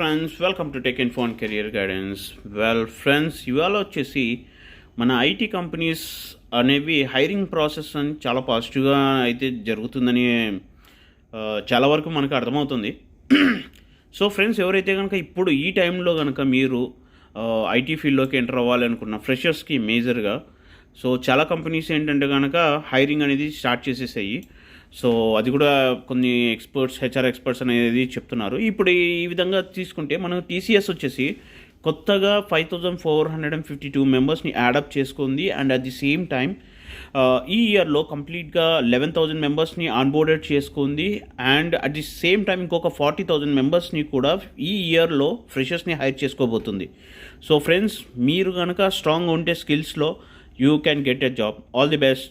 Friends, welcome to tech info and career guidance. Friends, ఇవాళ వచ్చేసి మన ఐటీ కంపెనీస్ అనేవి హైరింగ్ ప్రాసెస్ అని చాలా పాజిటివ్గా అయితే జరుగుతుందని చాలా వరకు మనకు అర్థమవుతుంది. సో ఫ్రెండ్స్, ఎవరైతే కనుక ఇప్పుడు ఈ టైంలో కనుక మీరు ఐటీ ఫీల్డ్లోకి ఎంటర్ అవ్వాలనుకున్న ఫ్రెషర్స్కి మేజర్గా సో చాలా కంపెనీస్ ఏంటంటే కనుక హైరింగ్ అనేది స్టార్ట్ చేసేసాయి. సో అది కూడా కొన్ని హెచ్ఆర్ ఎక్స్పర్ట్స్ అనేది చెప్తున్నారు. ఇప్పుడు ఈ విధంగా తీసుకుంటే మనం టీసీఎస్ వచ్చేసి కొత్తగా 5452 మెంబర్స్ని యాడప్ చేసుకుంది. And at the same time ఈ ఇయర్లో కంప్లీట్గా 11,000 మెంబర్స్ని ఆన్బోర్డెడ్ చేసుకుంది. And at the same time ఇంకొక 40,000 మెంబర్స్ని కూడా ఈ ఇయర్లో ఫ్రెషర్స్ని హైర్ చేసుకోబోతుంది. సో ఫ్రెండ్స్, మీరు కనుక స్ట్రాంగ్ ఉంటే స్కిల్స్లో you can get a job. All the best.